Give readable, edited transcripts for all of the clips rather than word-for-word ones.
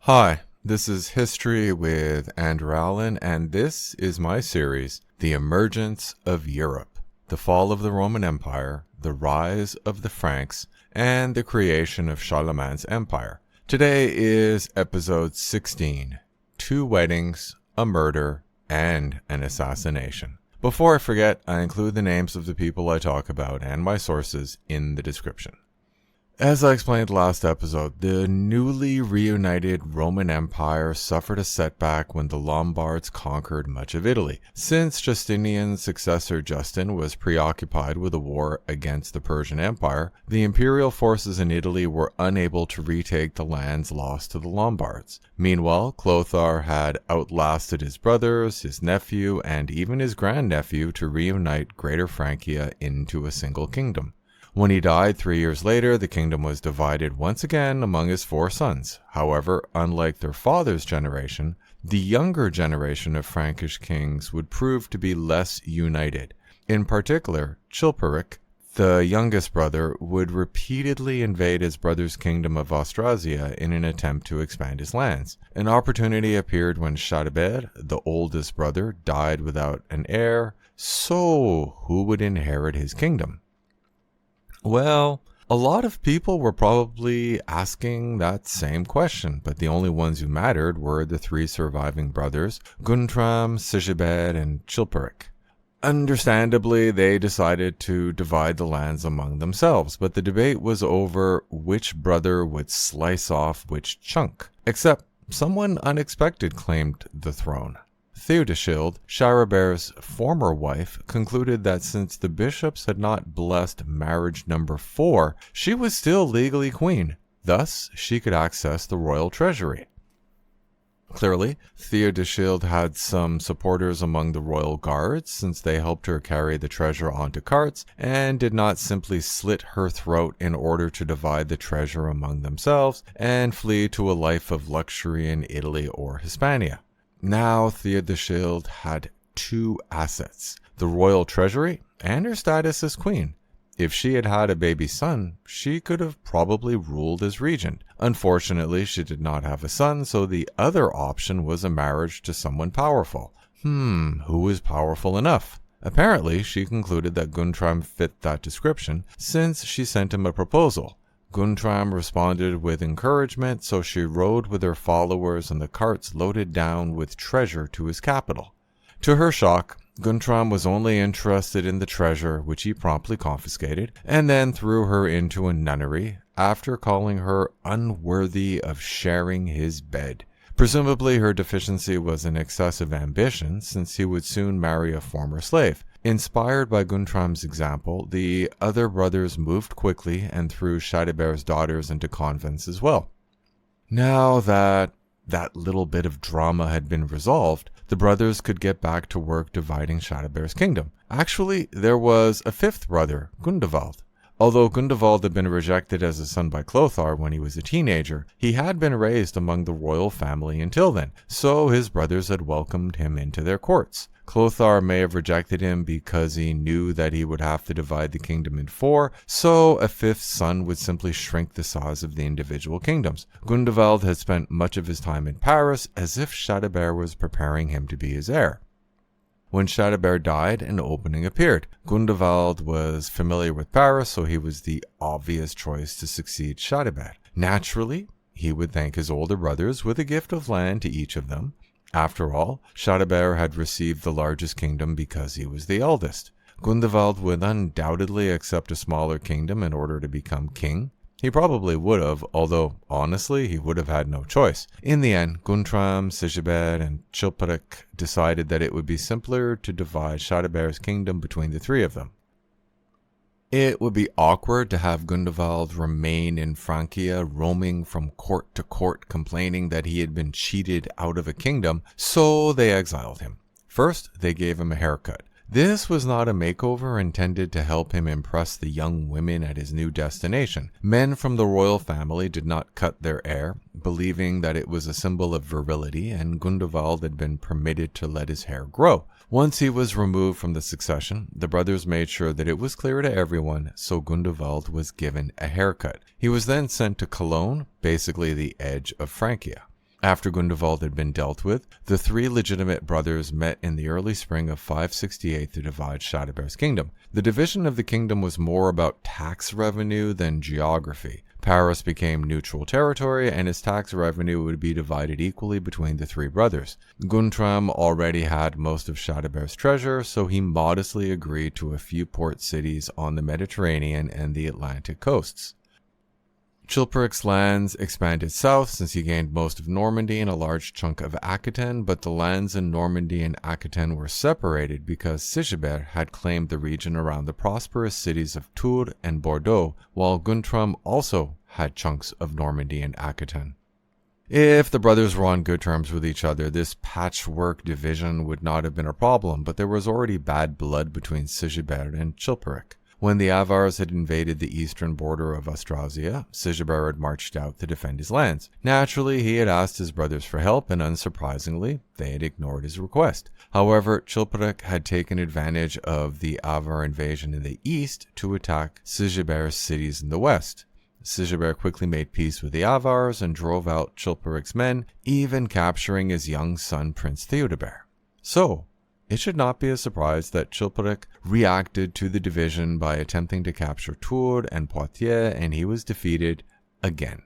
Hi, this is History with Andrew Allen, and this is my series, The Emergence of Europe, the Fall of the Roman Empire, the Rise of the Franks, and the Creation of Charlemagne's Empire. Today is episode 16, 2 weddings, a murder, and an assassination. Before I forget, I include the names of the people I talk about and my sources in the description. As I explained last episode, the newly reunited Roman Empire suffered a setback when the Lombards conquered much of Italy. Since Justinian's successor Justin was preoccupied with a war against the Persian Empire, the imperial forces in Italy were unable to retake the lands lost to the Lombards. Meanwhile, Clothar had outlasted his brothers, his nephew, and even his grandnephew to reunite Greater Frankia into a single kingdom. When he died 3 years later, the kingdom was divided once again among his 4 sons. However, unlike their father's generation, the younger generation of Frankish kings would prove to be less united. In particular, Chilperic, the youngest brother, would repeatedly invade his brother's kingdom of Austrasia in an attempt to expand his lands. An opportunity appeared when Charibert, the oldest brother, died without an heir. So, who would inherit his kingdom? Well, a lot of people were probably asking that same question, but the only ones who mattered were the 3 surviving brothers, Guntram, Sigibert, and Chilperic. Understandably, they decided to divide the lands among themselves, but the debate was over which brother would slice off which chunk. Except someone unexpected claimed the throne. Theodosild, Charibert's former wife, concluded that since the bishops had not blessed marriage number 4, she was still legally queen. Thus, she could access the royal treasury. Clearly, Theodosild had some supporters among the royal guards, since they helped her carry the treasure onto carts, and did not simply slit her throat in order to divide the treasure among themselves and flee to a life of luxury in Italy or Hispania. Now Theodosild had 2 assets, the royal treasury and her status as queen. If she had had a baby son, she could have probably ruled as regent. Unfortunately, she did not have a son, so the other option was a marriage to someone powerful. Who was powerful enough? Apparently, she concluded that Guntram fit that description, since she sent him a proposal. Guntram responded with encouragement, so she rode with her followers and the carts loaded down with treasure to his capital. To her shock, Guntram was only interested in the treasure, which he promptly confiscated, and then threw her into a nunnery, after calling her unworthy of sharing his bed. Presumably her deficiency was an excessive ambition, since he would soon marry a former slave. Inspired by Guntram's example, the other brothers moved quickly and threw Charibert's daughters into convents as well. Now that little bit of drama had been resolved, the brothers could get back to work dividing Charibert's kingdom. Actually, there was a 5th brother, Gundevald. Although Gundevald had been rejected as a son by Clothar when he was a teenager, he had been raised among the royal family until then, so his brothers had welcomed him into their courts. Clothar may have rejected him because he knew that he would have to divide the kingdom in 4, so a 5th son would simply shrink the size of the individual kingdoms. Gundevald had spent much of his time in Paris, as if Charibert was preparing him to be his heir. When Charibert died, an opening appeared. Gundevald was familiar with Paris, so he was the obvious choice to succeed Charibert. Naturally, he would thank his older brothers with a gift of land to each of them. After all, Charibert had received the largest kingdom because he was the eldest. Gundevald would undoubtedly accept a smaller kingdom in order to become king. He probably would have, although honestly he would have had no choice. In the end, Guntram, Sigibert, and Chilperic decided that it would be simpler to divide Charibert's kingdom between the 3 of them. It would be awkward to have Gundevald remain in Frankia, roaming from court to court complaining that he had been cheated out of a kingdom, so they exiled him. First, they gave him a haircut. This was not a makeover intended to help him impress the young women at his new destination. Men from the royal family did not cut their hair, believing that it was a symbol of virility, and Gundevald had been permitted to let his hair grow. Once he was removed from the succession, the brothers made sure that it was clear to everyone, so Gundevald was given a haircut. He was then sent to Cologne, basically the edge of Frankia. After Gundevald had been dealt with, the three legitimate brothers met in the early spring of 568 to divide Charibert's kingdom. The division of the kingdom was more about tax revenue than geography. Paris became neutral territory, and its tax revenue would be divided equally between the three brothers. Guntram already had most of Charibert's treasure, so he modestly agreed to a few port cities on the Mediterranean and the Atlantic coasts. Chilperic's lands expanded south since he gained most of Normandy and a large chunk of Aquitaine, but the lands in Normandy and Aquitaine were separated because Sigibert had claimed the region around the prosperous cities of Tours and Bordeaux, while Guntram also had chunks of Normandy and Aquitaine. If the brothers were on good terms with each other, this patchwork division would not have been a problem, but there was already bad blood between Sigibert and Chilperic. When the Avars had invaded the eastern border of Austrasia, Sigibert had marched out to defend his lands. Naturally, he had asked his brothers for help, and unsurprisingly, they had ignored his request. However, Chilperic had taken advantage of the Avar invasion in the east to attack Sigibert's cities in the west. Sigibert quickly made peace with the Avars and drove out Chilperic's men, even capturing his young son Prince Theudebert. So, it should not be a surprise that Chilperic reacted to the division by attempting to capture Tours and Poitiers, and he was defeated again.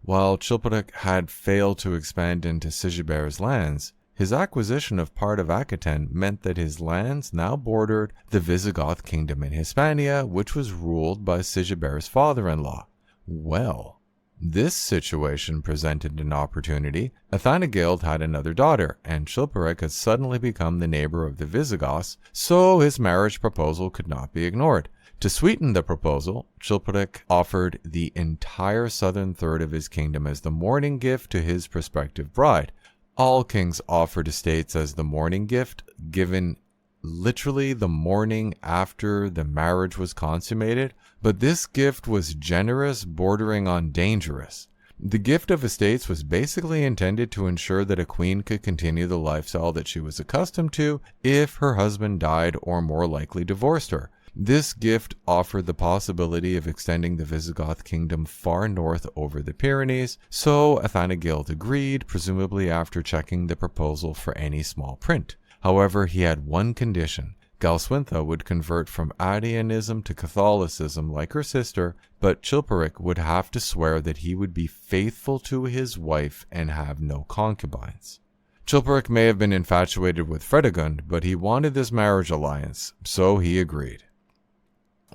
While Chilperic had failed to expand into Sigibert's lands, his acquisition of part of Aquitaine meant that his lands now bordered the Visigoth kingdom in Hispania, which was ruled by Sigibert's father-in-law. Well, this situation presented an opportunity. Athanagild had another daughter, and Chilperic had suddenly become the neighbor of the Visigoths, so his marriage proposal could not be ignored. To sweeten the proposal, Chilperic offered the entire southern third of his kingdom as the mourning gift to his prospective bride. All kings offered estates as the mourning gift, given literally the morning after the marriage was consummated, but this gift was generous, bordering on dangerous. The gift of estates was basically intended to ensure that a queen could continue the lifestyle that she was accustomed to if her husband died or more likely divorced her. This gift offered the possibility of extending the Visigoth kingdom far north over the Pyrenees, so Athanagild agreed, presumably after checking the proposal for any small print. However, he had one condition. Galswintha would convert from Arianism to Catholicism like her sister, but Chilperic would have to swear that he would be faithful to his wife and have no concubines. Chilperic may have been infatuated with Fredegund, but he wanted this marriage alliance, so he agreed.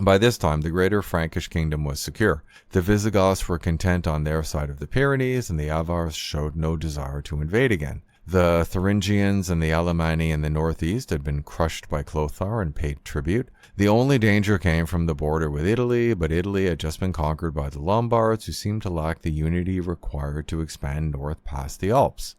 By this time, the Greater Frankish kingdom was secure. The Visigoths were content on their side of the Pyrenees, and the Avars showed no desire to invade again. The Thuringians and the Alemanni in the northeast had been crushed by Clothar and paid tribute. The only danger came from the border with Italy, but Italy had just been conquered by the Lombards, who seemed to lack the unity required to expand north past the Alps.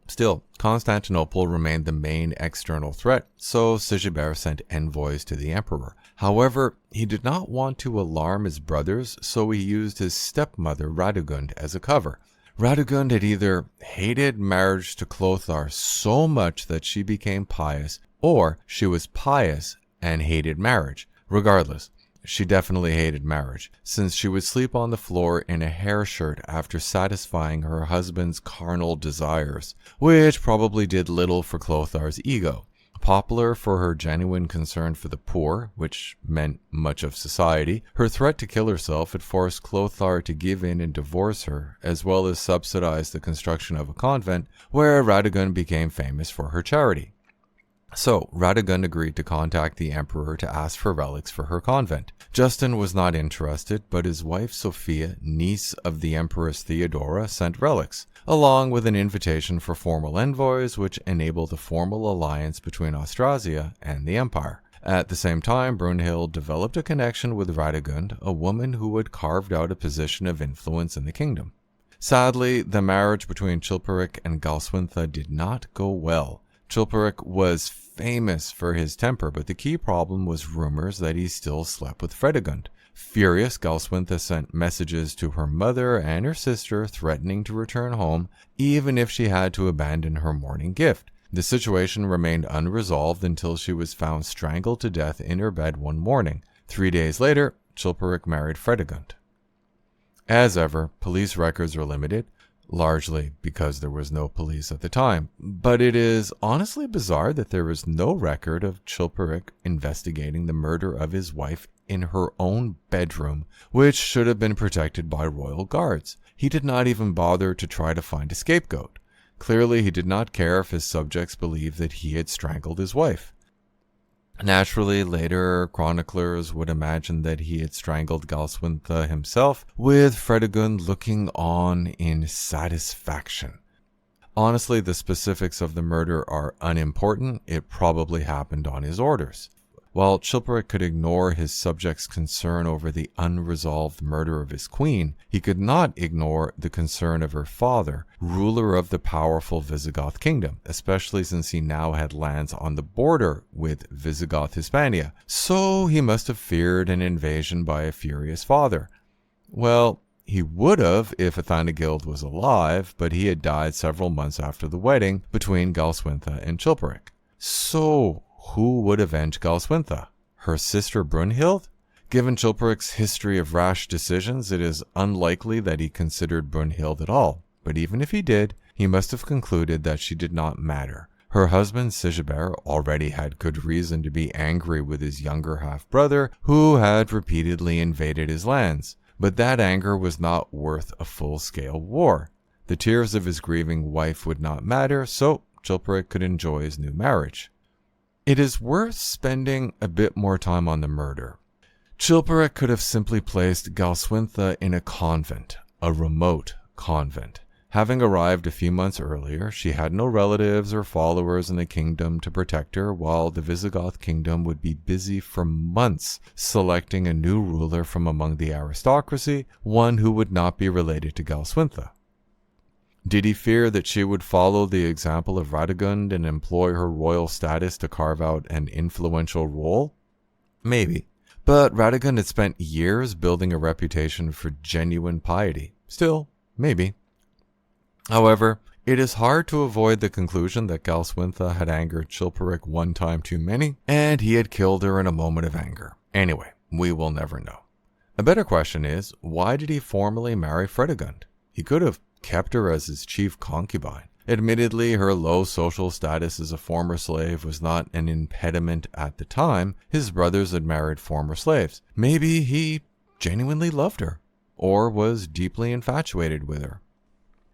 Still, Constantinople remained the main external threat, so Sigibert sent envoys to the emperor. However, he did not want to alarm his brothers, so he used his stepmother Fredegund as a cover. Fredegund had either hated marriage to Clothar so much that she became pious, or she was pious and hated marriage. Regardless, she definitely hated marriage, since she would sleep on the floor in a hair shirt after satisfying her husband's carnal desires, which probably did little for Clothar's ego. Popular for her genuine concern for the poor, which meant much of society, her threat to kill herself had forced Clothar to give in and divorce her, as well as subsidize the construction of a convent, where Fredegund became famous for her charity. So, Fredegund agreed to contact the emperor to ask for relics for her convent. Justin was not interested, but his wife Sophia, niece of the Empress Theodora, sent relics, along with an invitation for formal envoys, which enabled a formal alliance between Austrasia and the empire. At the same time, Brunhild developed a connection with Fredegund, a woman who had carved out a position of influence in the kingdom. Sadly, the marriage between Chilperic and Galswintha did not go well. Chilperic was famous for his temper, but the key problem was rumors that he still slept with Fredegund. Furious, Galswintha sent messages to her mother and her sister threatening to return home, even if she had to abandon her mourning gift. The situation remained unresolved until she was found strangled to death in her bed one morning. 3 days later, Chilperic married Fredegund. As ever, police records are limited. largely because there was no police at the time. But it is honestly bizarre that there is no record of Chilperic investigating the murder of his wife in her own bedroom, which should have been protected by royal guards. He did not even bother to try to find a scapegoat. Clearly, he did not care if his subjects believed that he had strangled his wife. Naturally, later chroniclers would imagine that he had strangled Galswintha himself, with Fredegund looking on in satisfaction. Honestly, the specifics of the murder are unimportant. It probably happened on his orders. While Chilperic could ignore his subjects' concern over the unresolved murder of his queen, he could not ignore the concern of her father, ruler of the powerful Visigoth kingdom, especially since he now had lands on the border with Visigoth Hispania. So he must have feared an invasion by a furious father. Well, he would have if Athanagild was alive, but he had died several months after the wedding between Galswintha and Chilperic. So who would avenge Galswintha? Her sister Brunhild? Given Chilperic's history of rash decisions, it is unlikely that he considered Brunhild at all. But even if he did, he must have concluded that she did not matter. Her husband Sigibert already had good reason to be angry with his younger half-brother, who had repeatedly invaded his lands. But that anger was not worth a full-scale war. The tears of his grieving wife would not matter, so Chilperic could enjoy his new marriage. It is worth spending a bit more time on the murder. Chilperic could have simply placed Galswintha in a convent, a remote convent. Having arrived a few months earlier, she had no relatives or followers in the kingdom to protect her, while the Visigoth kingdom would be busy for months selecting a new ruler from among the aristocracy, one who would not be related to Galswintha. Did he fear that she would follow the example of Fredegund and employ her royal status to carve out an influential role? Maybe. But Fredegund had spent years building a reputation for genuine piety. Still, maybe. However, it is hard to avoid the conclusion that Galswintha had angered Chilperic one time too many, and he had killed her in a moment of anger. Anyway, we will never know. A better question is, why did he formally marry Fredegund? He could have kept her as his chief concubine. Admittedly, her low social status as a former slave was not an impediment at the time. His brothers had married former slaves. Maybe he genuinely loved her, or was deeply infatuated with her.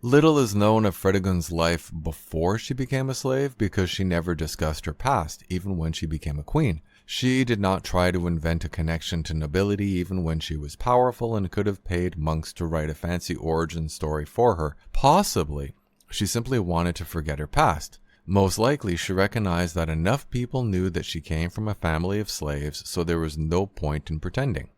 Little is known of Fredegund's life before she became a slave because she never discussed her past, even when she became a queen. She did not try to invent a connection to nobility even when she was powerful and could have paid monks to write a fancy origin story for her. Possibly, she simply wanted to forget her past. Most likely, she recognized that enough people knew that she came from a family of slaves, so there was no point in pretending.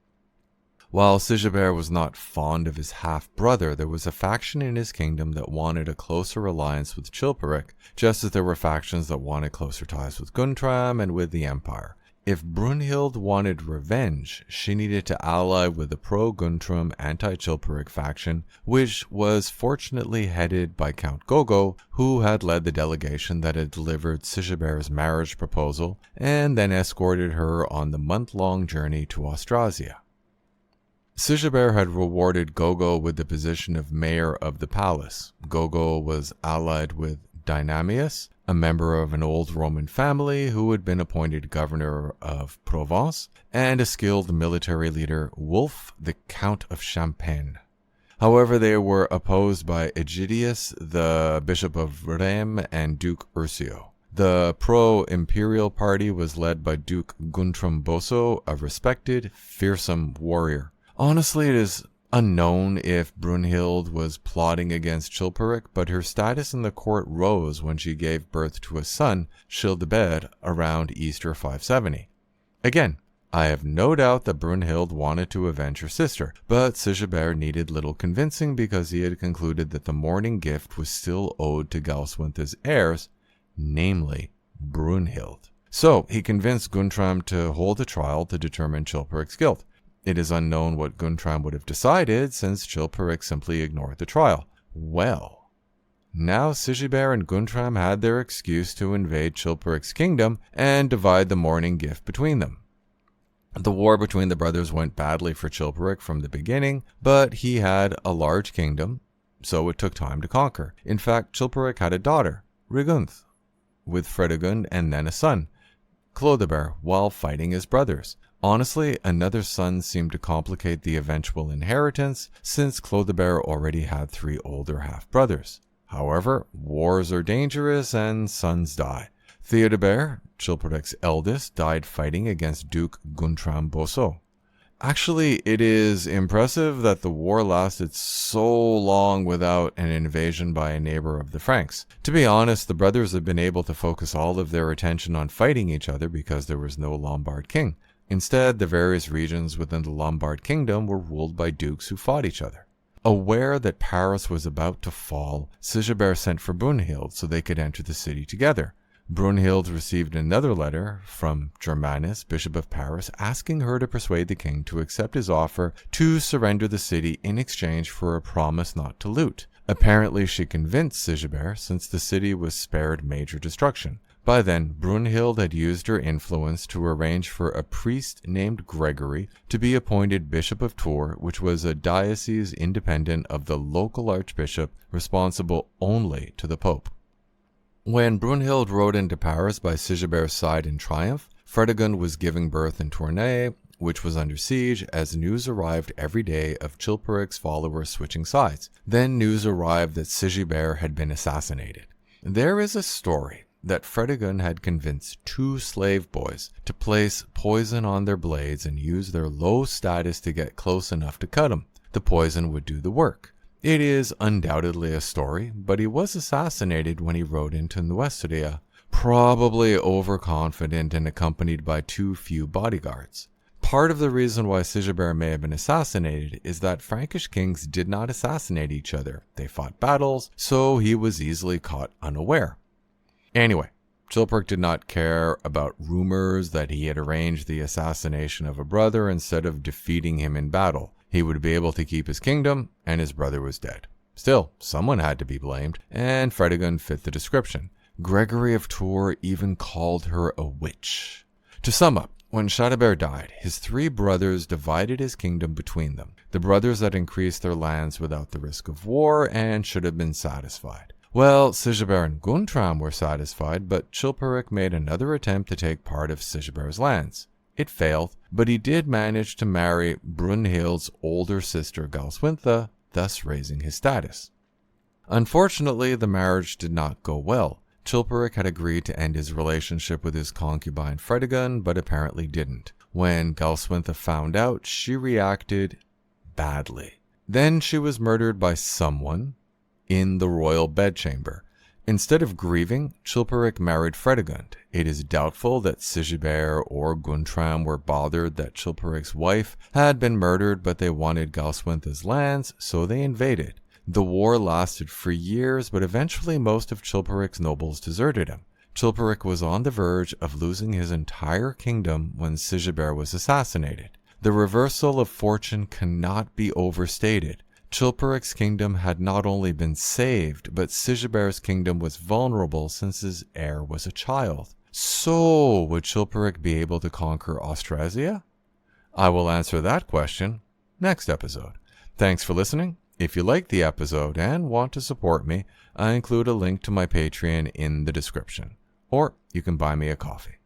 While Sigibert was not fond of his half-brother, there was a faction in his kingdom that wanted a closer alliance with Chilperic, just as there were factions that wanted closer ties with Guntram and with the Empire. If Brunhild wanted revenge, she needed to ally with the pro-Guntram, anti-Chilperic faction, which was fortunately headed by Count Gogo, who had led the delegation that had delivered Sigibert's marriage proposal and then escorted her on the month-long journey to Austrasia. Sigibert had rewarded Gogo with the position of mayor of the palace. Gogo was allied with Dynamius, a member of an old Roman family who had been appointed governor of Provence, and a skilled military leader, Wulf, the Count of Champagne. However, they were opposed by Egidius, the Bishop of Rheims, and Duke Ursio. The pro-imperial party was led by Duke Guntram Boso, a respected, fearsome warrior. Honestly, it is unknown if Brunhild was plotting against Chilperic, but her status in the court rose when she gave birth to a son, Chilperic, around Easter 570. Again, I have no doubt that Brunhild wanted to avenge her sister, but Sigibert needed little convincing because he had concluded that the mourning gift was still owed to Galswintha's heirs, namely Brunhild. So he convinced Guntram to hold a trial to determine Chilperic's guilt. It is unknown what Guntram would have decided, since Chilperic simply ignored the trial. Well, now Sigibert and Guntram had their excuse to invade Chilperic's kingdom and divide the mourning gift between them. The war between the brothers went badly for Chilperic from the beginning, but he had a large kingdom, so it took time to conquer. In fact, Chilperic had a daughter, Brunhild, with Fredegund, and then a son, Chlodebert, while fighting his brothers. Honestly, another son seemed to complicate the eventual inheritance, since Chlodebert already had 3 older half-brothers. However, wars are dangerous and sons die. Theodebert, Chilperic's eldest, died fighting against Duke Guntram Boso. Actually, it is impressive that the war lasted so long without an invasion by a neighbor of the Franks. To be honest, the brothers had been able to focus all of their attention on fighting each other because there was no Lombard king. Instead, the various regions within the Lombard kingdom were ruled by dukes who fought each other. Aware that Paris was about to fall, Sigibert sent for Brunhild so they could enter the city together. Brunhild received another letter from Germanus, Bishop of Paris, asking her to persuade the king to accept his offer to surrender the city in exchange for a promise not to loot. Apparently, she convinced Sigibert, since the city was spared major destruction. By then, Brunhild had used her influence to arrange for a priest named Gregory to be appointed Bishop of Tours, which was a diocese independent of the local archbishop, responsible only to the pope. When Brunhild rode into Paris by Sigibert's side in triumph, Fredegund was giving birth in Tournai, which was under siege, as news arrived every day of Chilperic's followers switching sides. Then news arrived that Sigibert had been assassinated. There is a story that Fredegund had convinced 2 slave boys to place poison on their blades and use their low status to get close enough to cut him. The poison would do the work. It is undoubtedly a story, but he was assassinated when he rode into Nuestria, probably overconfident and accompanied by too few bodyguards. Part of the reason why Sigibert may have been assassinated is that Frankish kings did not assassinate each other. They fought battles, so he was easily caught unaware. Anyway, Chilperic did not care about rumors that he had arranged the assassination of a brother instead of defeating him in battle. He would be able to keep his kingdom, and his brother was dead. Still, someone had to be blamed, and Fredegund fit the description. Gregory of Tours even called her a witch. To sum up, when Charibert died, his 3 brothers divided his kingdom between them. The brothers had increased their lands without the risk of war and should have been satisfied. Well, Sigibert and Guntram were satisfied, but Chilperic made another attempt to take part of Sigibert's lands. It failed, but he did manage to marry Brunhild's older sister Galswintha, thus raising his status. Unfortunately, the marriage did not go well. Chilperic had agreed to end his relationship with his concubine Fredegund, but apparently didn't. When Galswintha found out, she reacted badly. Then she was murdered by someone in the royal bedchamber. Instead of grieving, Chilperic married Fredegund. It is doubtful that Sigibert or Guntram were bothered that Chilperic's wife had been murdered, but they wanted Galswintha's lands, so they invaded. The war lasted for years, but eventually most of Chilperic's nobles deserted him. Chilperic was on the verge of losing his entire kingdom when Sigibert was assassinated. The reversal of fortune cannot be overstated. Chilperic's kingdom had not only been saved, but Sigibert's kingdom was vulnerable since his heir was a child. So, would Chilperic be able to conquer Austrasia? I will answer that question next episode. Thanks for listening. If you liked the episode and want to support me, I include a link to my Patreon in the description. Or you can buy me a coffee.